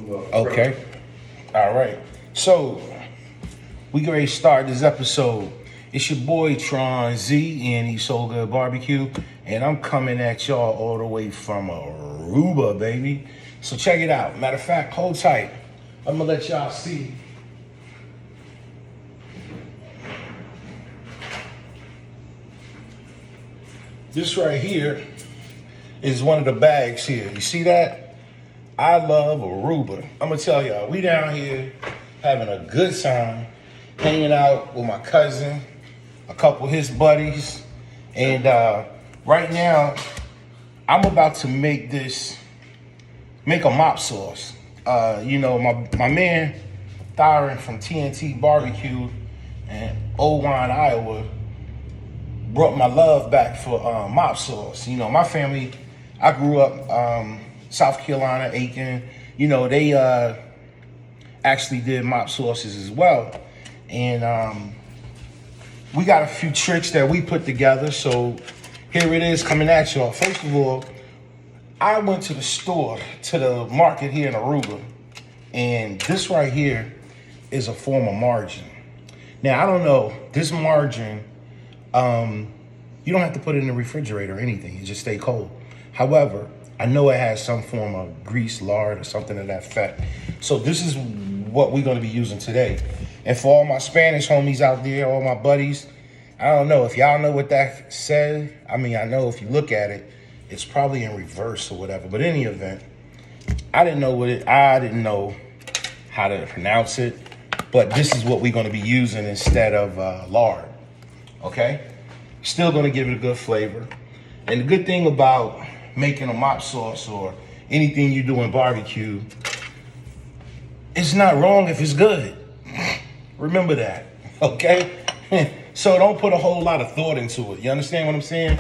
Okay. All right. So we get ready to start this episode. It's your boy Tron Z and He's So Good Barbecue, and I'm coming at y'all all the way from Aruba, baby. So check it out. Matter of fact, hold tight. I'm gonna let y'all see. This right here is one of the bags here. You see that? I love Aruba. I'm gonna tell y'all, we down here having a good time, hanging out with my cousin, a couple of his buddies, and right now I'm about to make a mop sauce. My man Thyron from TNT BBQ in Old Line, Iowa, brought my love back for mop sauce. You know, my family, I grew up South Carolina, Aiken. You know, they actually did mop sauces as well. And we got a few tricks that we put together. So here it is coming at y'all. First of all, I went to the store, to the market here in Aruba, and this right here is a form of margarine. Now, I don't know, this margarine, you don't have to put it in the refrigerator or anything. It just stay cold. However, I know it has some form of grease, lard, or something to that effect. So this is what we're going to be using today. And for all my Spanish homies out there, all my buddies, I don't know if y'all know what that says. I mean, I know if you look at it, it's probably in reverse or whatever. But in any event, I didn't know how to pronounce it. But this is what we're going to be using instead of lard. Okay? Still going to give it a good flavor. And the good thing about making a mop sauce or anything you do in barbecue, it's not wrong if it's good. Remember that, okay? So don't put a whole lot of thought into it. You understand what I'm saying?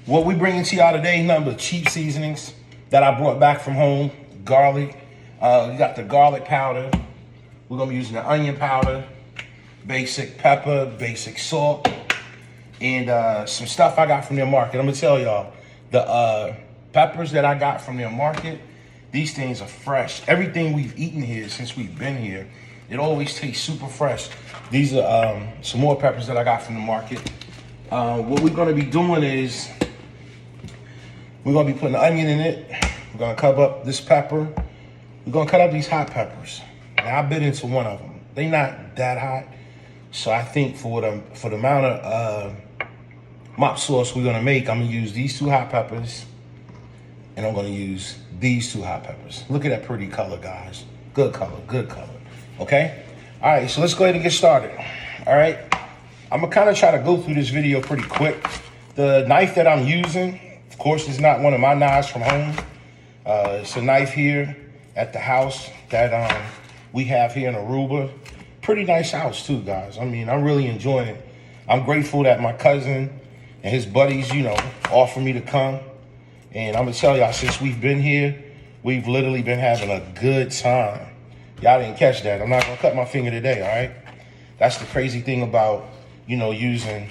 What we bringing to y'all today, nothing but cheap seasonings that I brought back from home. Garlic. You got the garlic powder. We're going to be using the onion powder, basic pepper, basic salt, and some stuff I got from their market. I'm going to tell y'all, the peppers that I got from their market, these things are fresh. Everything we've eaten here since we've been here, it always tastes super fresh. These are some more peppers that I got from the market. What we're going to be doing is we're going to be putting the onion in it. We're going to cut up this pepper. We're going to cut up these hot peppers. Now, I bit into one of them. They're not that hot. So I think for the amount of mop sauce we're going to make, I'm going to use these two hot peppers. And I'm going to use these two hot peppers. Look at that pretty color, guys. Good color, good color. Okay? All right, so let's go ahead and get started. All right? I'm going to kind of try to go through this video pretty quick. The knife that I'm using, of course, is not one of my knives from home. It's a knife here at the house that we have here in Aruba. Pretty nice house, too, guys. I mean, I'm really enjoying it. I'm grateful that my cousin and his buddies, offered me to come. And I'm going to tell y'all, since we've been here, we've literally been having a good time. Y'all didn't catch that. I'm not going to cut my finger today, all right? That's the crazy thing about, using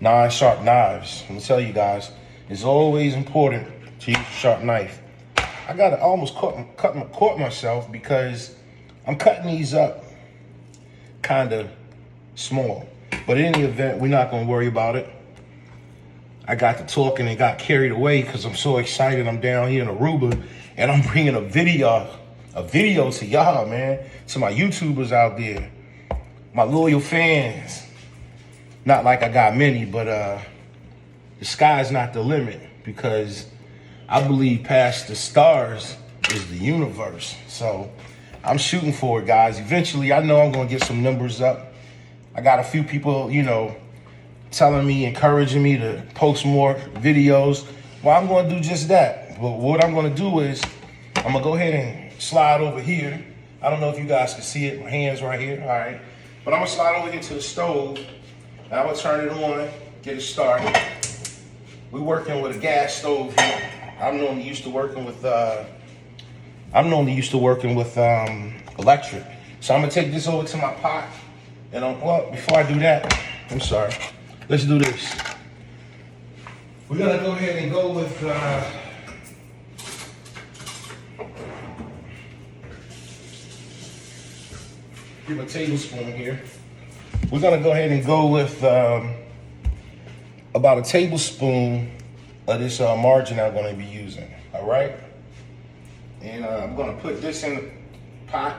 non-sharp knives. I'm going to tell you guys, it's always important to use a sharp knife. I got to almost caught myself because I'm cutting these up kind of small. But in any event, we're not going to worry about it. I got to talking and got carried away because I'm so excited. I'm down here in Aruba and I'm bringing a video to y'all, man, to my YouTubers out there, my loyal fans. Not like I got many, but the sky's not the limit because I believe past the stars is the universe. So I'm shooting for it, guys. Eventually, I know I'm going to get some numbers up. I got a few people, telling me, encouraging me to post more videos. Well, I'm going to do just that. But what I'm going to do is I'm going to go ahead and slide over here. I don't know if you guys can see it. My hand's right here. All right. But I'm going to slide over here to the stove. And I'm going to turn it on, get it started. We're working with a gas stove here. I'm normally used to working with electric. So I'm going to take this over to my pot. And before I do that, I'm sorry. Let's do this. We're gonna go ahead and go with give a tablespoon here. We're gonna go ahead and go with about a tablespoon of this margarine I'm gonna be using, all right? And I'm gonna put this in the pot.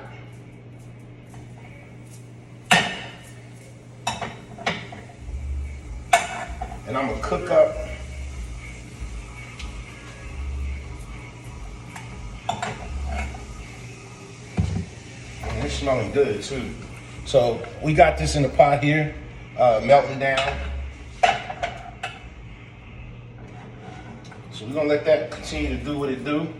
And I'm gonna cook up and it's smelling good too. So we got this in the pot here, melting down. So we're gonna let that continue to do what it do.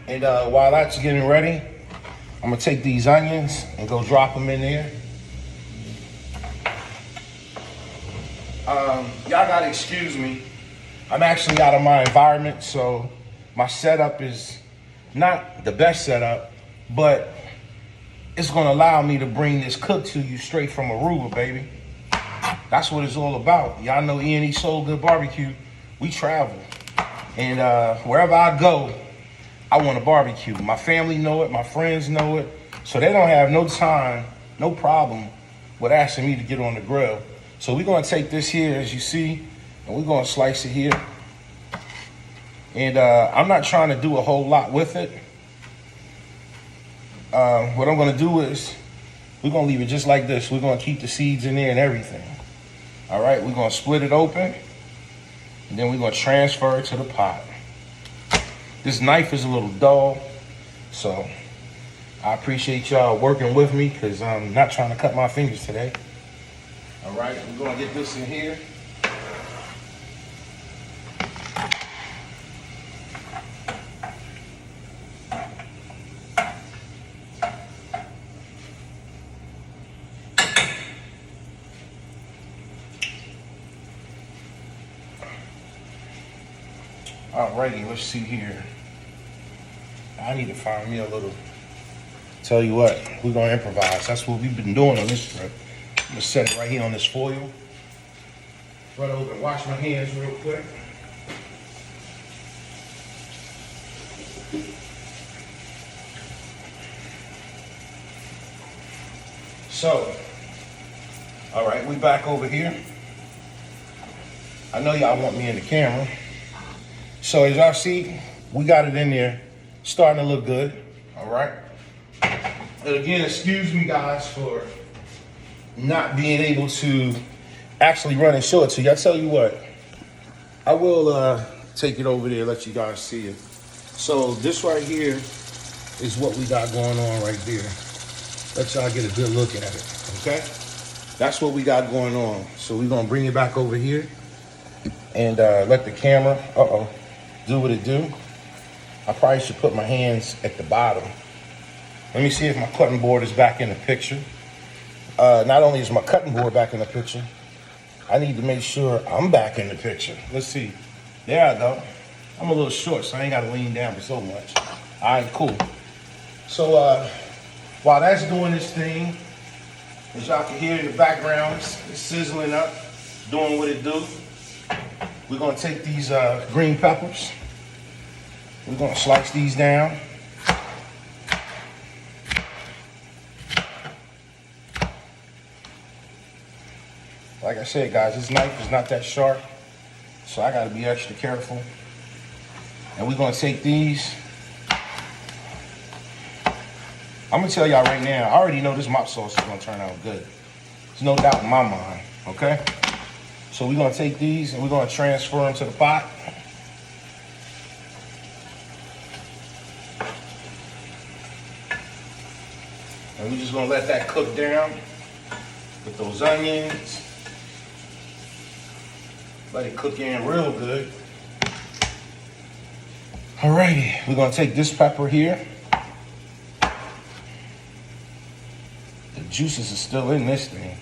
And while that's getting ready, I'm gonna take these onions and go drop them in there. Y'all gotta excuse me. I'm actually out of my environment, so my setup is not the best setup, but it's gonna allow me to bring this cook to you straight from Aruba, baby. That's what it's all about. Y'all know E&E Soul Good Barbecue. We travel, and wherever I go, I want a barbecue. My family know it, my friends know it, so they don't have no time, no problem with asking me to get on the grill. So we're gonna take this here, as you see, and we're gonna slice it here. And I'm not trying to do a whole lot with it. What I'm gonna do is, we're gonna leave it just like this. We're gonna keep the seeds in there and everything. All right, we're gonna split it open, and then we're gonna transfer it to the pot. This knife is a little dull, so I appreciate y'all working with me because I'm not trying to cut my fingers today. All right, we're gonna get this in here. Alrighty, let's see here. I need to find me a little. Tell you what, we're gonna improvise. That's what we've been doing on this trip. I'm gonna set it right here on this foil. Run over and wash my hands real quick. So, all right, we back over here. I know y'all want me in the camera. So as y'all see, we got it in there, starting to look good, all right? And again, excuse me guys for not being able to actually run and show it to you. I tell you what, I will take it over there, let you guys see it. So this right here is what we got going on right there. Let y'all get a good look at it, okay? That's what we got going on. So we're gonna bring it back over here and let the camera, do what it do. I probably should put my hands at the bottom. Let me see if my cutting board is back in the picture. Not only is my cutting board back in the picture, I need to make sure I'm back in the picture. Let's see. There I go. I'm a little short, so I ain't gotta lean down for so much. All right, cool. So while that's doing this thing, as y'all can hear in the background, it's sizzling up, doing what it do. We're gonna take these green peppers. We're gonna slice these down. Like I said, guys, this knife is not that sharp, so I gotta be extra careful. And we're gonna take these. I'm gonna tell y'all right now, I already know this mop sauce is gonna turn out good. There's no doubt in my mind, okay? So we're gonna take these and we're gonna transfer them to the pot. And we're just gonna let that cook down with those onions. Let it cook in real good. Alrighty, we're gonna take this pepper here. The juices are still in this thing.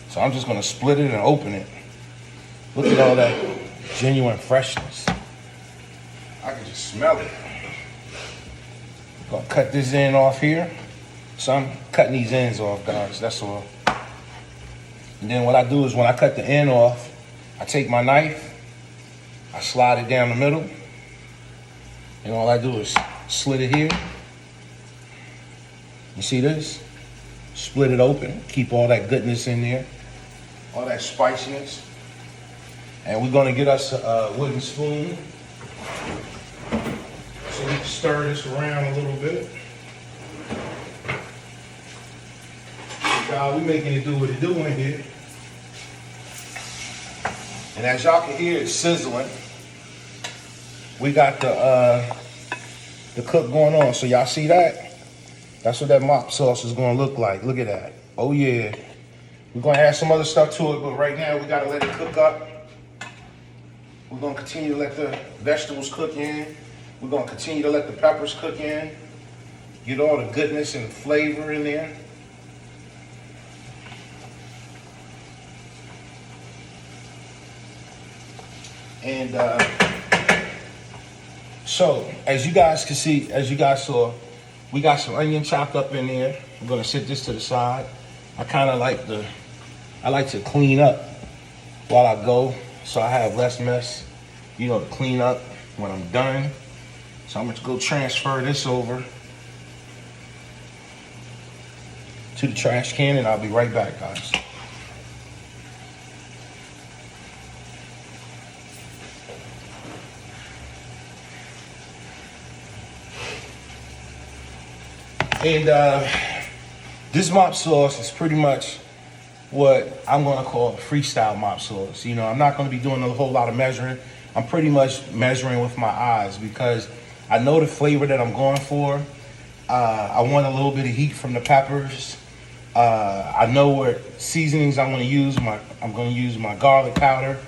So I'm just gonna split it and open it. Look at all that genuine freshness. I can just smell it. Gonna cut this end off here. So I'm cutting these ends off, guys, that's all. And then what I do is when I cut the end off, I take my knife, I slide it down the middle, and all I do is slit it here. You see this? Split it open, keep all that goodness in there, all that spiciness. And we're gonna get us a wooden spoon so we can stir this around a little bit. Y'all, we making it do what it doing here. And as y'all can hear, it's sizzling. We got the cook going on. So y'all see that? That's what that mop sauce is gonna look like. Look at that. Oh yeah. We're gonna add some other stuff to it, but right now we gotta let it cook up. We're gonna continue to let the vegetables cook in. We're gonna continue to let the peppers cook in. Get all the goodness and flavor in there. And so, as you guys can see, as you guys saw, we got some onion chopped up in there. I'm gonna sit this to the side. I like to clean up while I go, so I have less mess, you know, to clean up when I'm done. So I'm gonna go transfer this over to the trash can, and I'll be right back, guys. And this mop sauce is pretty much what I'm gonna call freestyle mop sauce. You know, I'm not gonna be doing a whole lot of measuring. I'm pretty much measuring with my eyes because I know the flavor that I'm going for. I want a little bit of heat from the peppers. I know what seasonings I'm gonna use. I'm gonna use my garlic powder.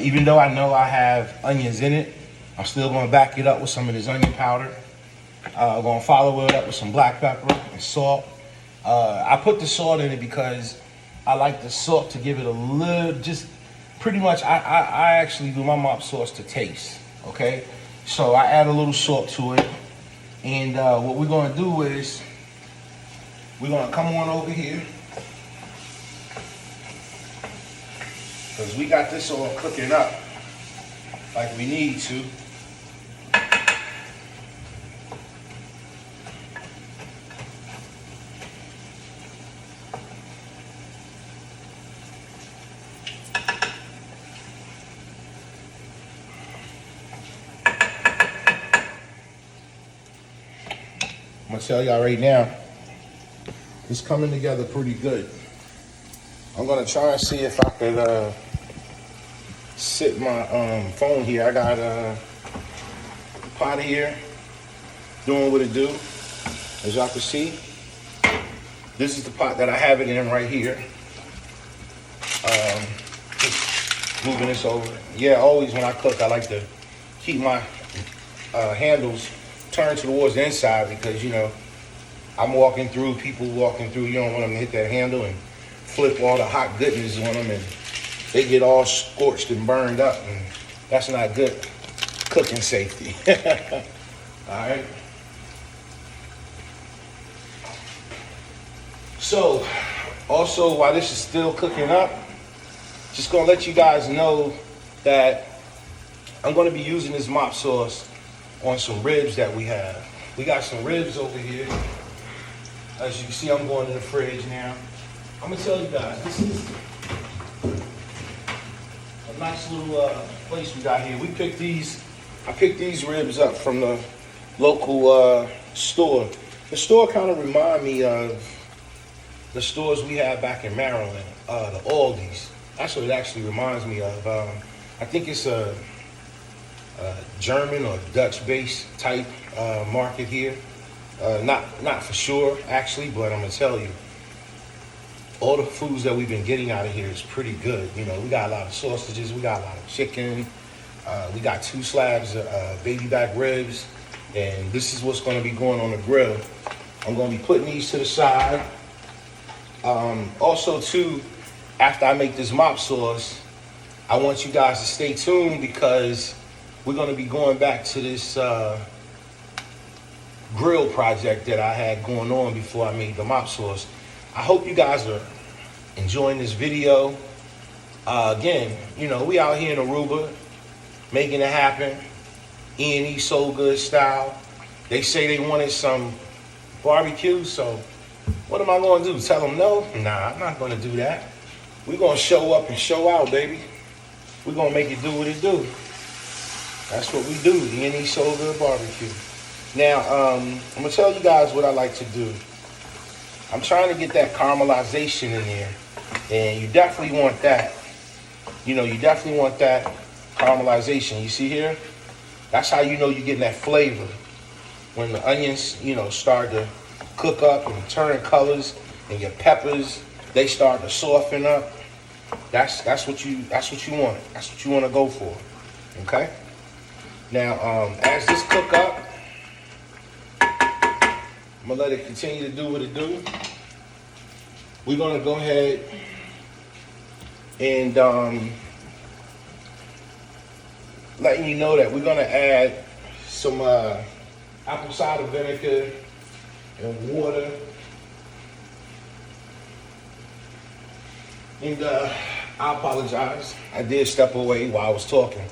Even though I know I have onions in it, I'm still gonna back it up with some of this onion powder. I'm gonna follow it up with some black pepper and salt. I put the salt in it because I like the salt to give it a little, just pretty much, I actually do my mop sauce to taste, okay? So I add a little salt to it. And what we're gonna do is, we're gonna come on over here, because we got this all cooking up like we need to. I'm gonna tell y'all right now, it's coming together pretty good. I'm gonna try and see if I could sit my phone here. I got a pot here, doing what it do. As y'all can see, this is the pot that I have it in right here. Just moving this over. Yeah, always when I cook, I like to keep my handles turn towards the inside because, you know, I'm walking through, people walking through, you don't want them to hit that handle and flip all the hot goodness on them and they get all scorched and burned up, and that's not good cooking safety. All right. So, also while this is still cooking up, just gonna let you guys know that I'm gonna be using this mop sauce on some ribs that we have. We got some ribs over here. As you can see, I'm going to the fridge now. I'm gonna tell you guys, this is a nice little place we got here. I picked these ribs up from the local store. The store kind of remind me of the stores we have back in Maryland, the Aldi's. That's what it actually reminds me of. I think it's a German or Dutch-based type market here. Not for sure, actually, but I'm gonna tell you, all the foods that we've been getting out of here is pretty good. You know, we got a lot of sausages, we got a lot of chicken, we got 2 slabs of baby back ribs, and this is what's gonna be going on the grill. I'm gonna be putting these to the side. Also, too, after I make this mop sauce, I want you guys to stay tuned because we're going to be going back to this grill project that I had going on before I made the mop sauce. I hope you guys are enjoying this video. Again, you know, we out here in Aruba, making it happen, E&E Soul Good style. They say they wanted some barbecue, so what am I going to do? Tell them no? Nah, I'm not going to do that. We're going to show up and show out, baby. We're going to make it do what it do. That's what we do, E&E Soul Good Barbecue. Now, I'm going to tell you guys what I like to do. I'm trying to get that caramelization in there, and you definitely want that. You know, you definitely want that caramelization. You see here? That's how you know you're getting that flavor. When the onions, you know, start to cook up and turn colors, and your peppers, they start to soften up. That's what you want. That's what you want to go for. Okay? Now, as this cook up, I'm gonna let it continue to do what it do. We're gonna go ahead and letting you know that we're gonna add some apple cider vinegar and water. And I apologize. I did step away while I was talking.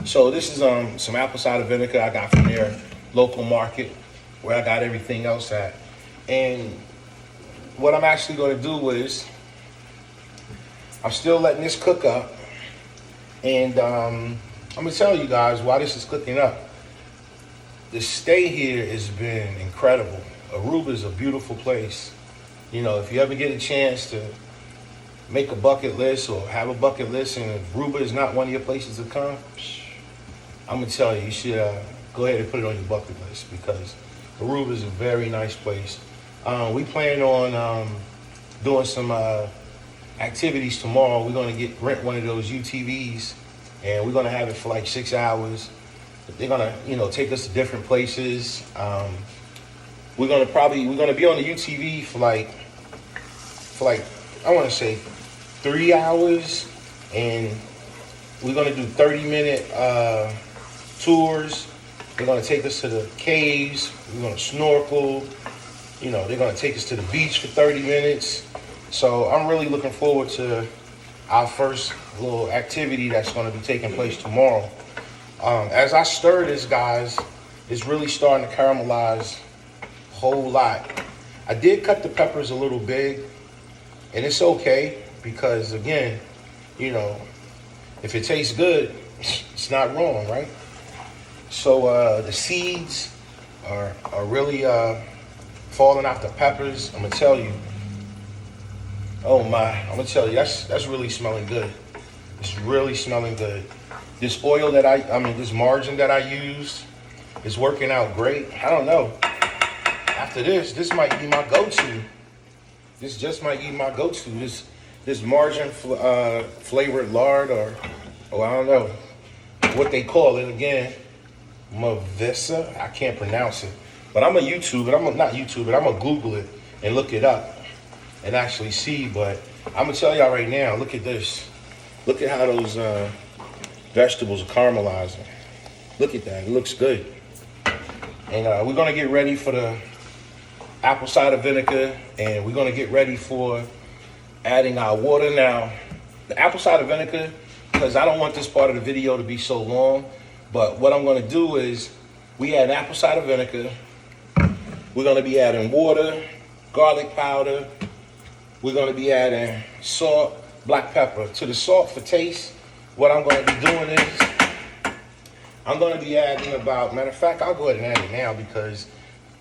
So this is some apple cider vinegar I got from their local market where I got everything else at. And what I'm actually going to do is I'm still letting this cook up. And I'm going to tell you guys why this is cooking up. The stay here has been incredible. Aruba is a beautiful place. You know, if you ever get a chance to make a bucket list or have a bucket list and Aruba is not one of your places to come, I'm going to tell you, you should go ahead and put it on your bucket list because Aruba is a very nice place. We plan on doing some activities tomorrow. We're going to rent one of those UTVs and we're going to have it for like 6 hours. They're going to, you know, take us to different places. We're going to be on the UTV for like I want to say 3 hours, and we're going to do 30-minute tours. They're going to take us to the caves. We're going to snorkel. You know, they're going to take us to the beach for 30 minutes. So I'm really looking forward to our first little activity that's going to be taking place tomorrow. As I stir this, guys, it's really starting to caramelize a whole lot. I did cut the peppers a little big, and it's okay because, again, you know, if it tastes good, it's not wrong, right? So the seeds are really falling out the peppers. I'm gonna tell you. Oh my! I'm gonna tell you that's really smelling good. It's really smelling good. This oil that this margarine that I used is working out great. I don't know. After this might be my go-to. This just might be my go-to. This margarine flavored lard or I don't know what they call it again. Mavissa. I can't pronounce it. But I'm gonna YouTube it. I'm gonna Google it and look it up and actually see. But I'm gonna tell y'all right now, look at this. Look at how those vegetables are caramelizing. Look at that, it looks good. And we're gonna get ready for the apple cider vinegar, and we're gonna get ready for adding our water. Now, the apple cider vinegar, because I don't want this part of the video to be so long, but what I'm gonna do is we add apple cider vinegar. We're gonna be adding water, garlic powder. We're gonna be adding salt, black pepper. To the salt for taste, what I'm gonna be doing is I'm gonna be adding about, matter of fact, I'll go ahead and add it now because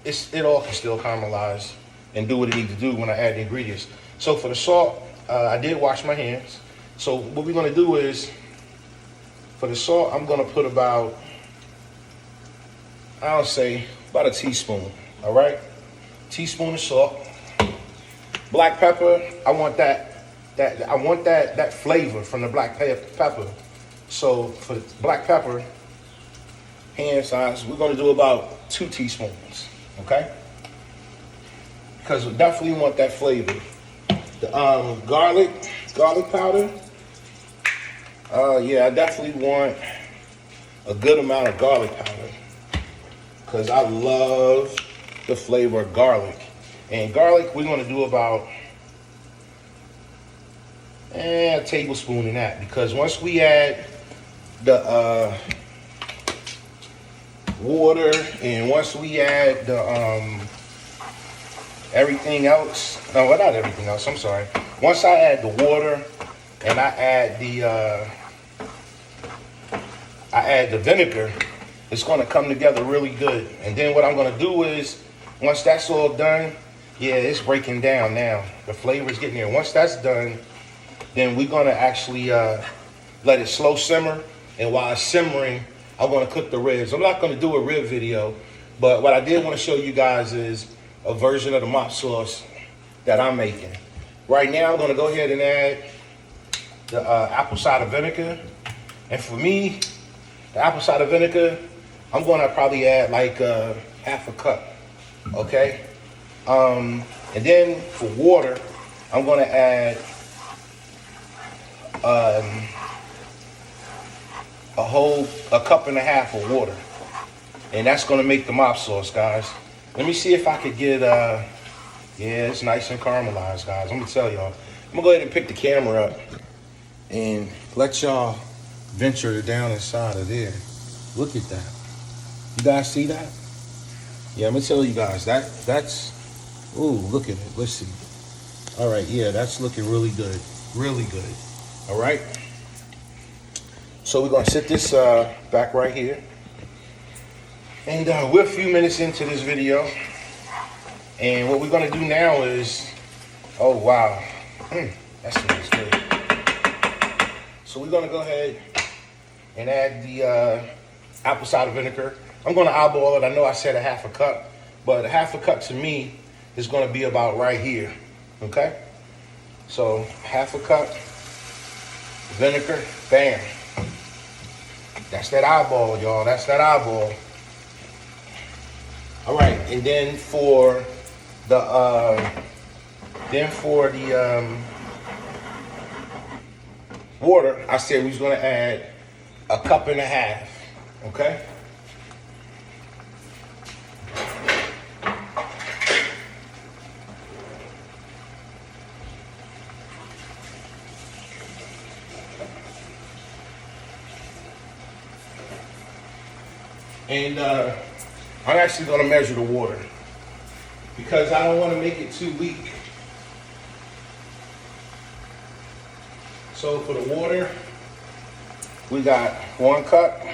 it all can still caramelize and do what it needs to do when I add the ingredients. So for the salt, I did wash my hands. So what we're gonna do is, for the salt, I'm gonna put about, I'll say about a teaspoon. All right, teaspoon of salt. Black pepper, I want that flavor from the black pepper. So for the black pepper, hand size, we're gonna do about 2 teaspoons, okay? Because we definitely want that flavor. The garlic powder, yeah, I definitely want a good amount of garlic powder because I love the flavor of garlic. And garlic, we're gonna do about a tablespoon in that, because once we add the water, and once we add the everything else, no, well, not everything else, I'm sorry. Once I add the water and I add the vinegar, it's gonna come together really good. And then what I'm gonna do is, once that's all done, yeah, it's breaking down now. The flavor's getting there. Once that's done, then we're gonna actually let it slow simmer. And while it's simmering, I wanna cook the ribs. I'm not gonna do a rib video, but what I did wanna show you guys is a version of the mop sauce that I'm making. Right now, I'm gonna go ahead and add the apple cider vinegar. And for me, the apple cider vinegar, I'm gonna probably add like half a cup, okay? And then for water, I'm gonna add a cup and a half of water. And that's gonna make the mop sauce, guys. Let me see if I could get, yeah, it's nice and caramelized, guys. I'm gonna tell y'all. I'm gonna go ahead and pick the camera up and let y'all venture down inside of there. Look at that. You guys see that? Yeah, I'm gonna tell you guys, that's, ooh, look at it, let's see. All right, yeah, that's looking really good, all right? So we're gonna sit this back right here. And we're a few minutes into this video. And what we're gonna do now is, oh wow, that smells good. So we're gonna go ahead and add the apple cider vinegar. I'm gonna eyeball it. I know I said a half a cup, but a half a cup to me is gonna be about right here, okay? So half a cup vinegar, bam. That's that eyeball, y'all, that's that eyeball. All right, and then for the water, I said we was gonna add a cup and a half, okay? And I'm actually gonna measure the water because I don't wanna make it too weak. So for the water, we got 1 cup.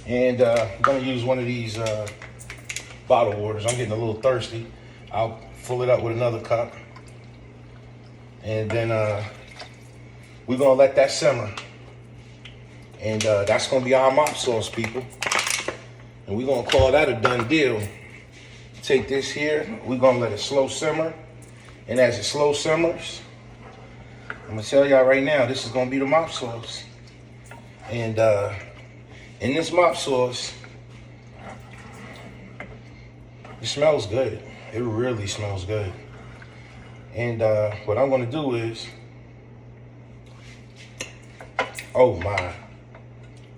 And I'm gonna use one of these bottled waters. I'm getting a little thirsty. I'll fill it up with another cup. And then we're gonna let that simmer. And that's gonna be our mop sauce, people. And we're gonna call that a done deal. Take this here, we're gonna let it slow simmer. And as it slow simmers, I'm gonna tell y'all right now, this is gonna be the mop sauce. And in this mop sauce, it smells good. It really smells good. And what I'm gonna do is, oh my,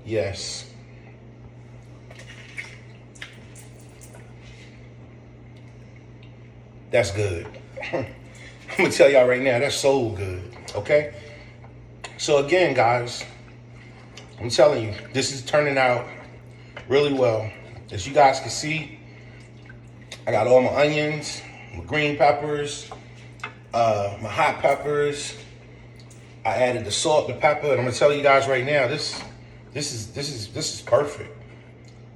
yes. That's good. I'm gonna tell y'all right now, that's so good, okay? So again, guys, I'm telling you, this is turning out really well. As you guys can see, I got all my onions, my green peppers, my hot peppers. I added the salt, the pepper, and I'm gonna tell you guys right now, this is perfect.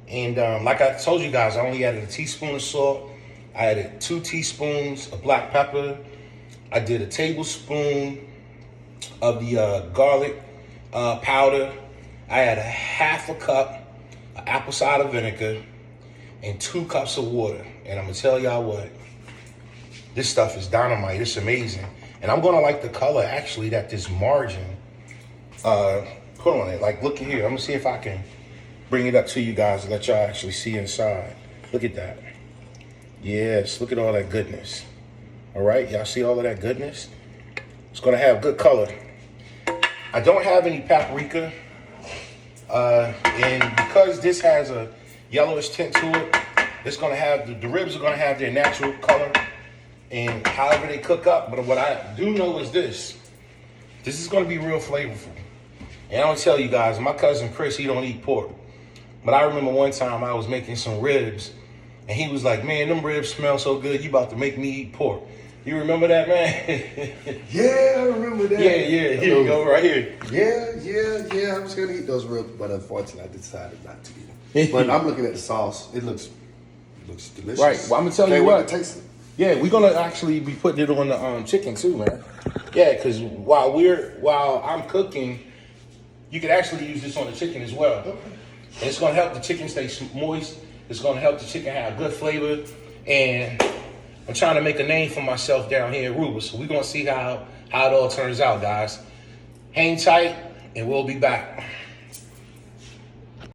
And like I told you guys, I only added a teaspoon of salt. I added 2 teaspoons of black pepper. I did a tablespoon of the garlic powder. I had a half a cup of apple cider vinegar and 2 cups of water. And I'm gonna tell y'all what, this stuff is dynamite, it's amazing. And I'm gonna like the color actually that this margarine put on it. Like, look at here, I'm gonna see if I can bring it up to you guys and let y'all actually see inside. Look at that. Yes, look at all that goodness. All right, y'all see all of that goodness? It's gonna have good color. I don't have any paprika. And because this has a yellowish tint to it, it's gonna have, the ribs are gonna have their natural color and however they cook up. But what I do know is this is gonna be real flavorful. And I'm gonna tell you guys, my cousin Chris, he don't eat pork. But I remember one time I was making some ribs, and he was like, "Man, them ribs smell so good. You about to make me eat pork." You remember that, man? Yeah, I remember that. Yeah. Here you go, right here. Yeah. I was gonna eat those ribs, but unfortunately, I decided not to eat them. But I'm looking at the sauce. It looks delicious. Right. Well, I'm gonna tell you Wait what. to taste it. Yeah, we're gonna actually be putting it on the chicken too, man. Yeah, because while I'm cooking, you can actually use this on the chicken as well. Okay. And it's gonna help the chicken stay moist. It's gonna help the chicken have good flavor. And I'm trying to make a name for myself down here in Aruba, so we're gonna see how it all turns out, guys. Hang tight, and we'll be back.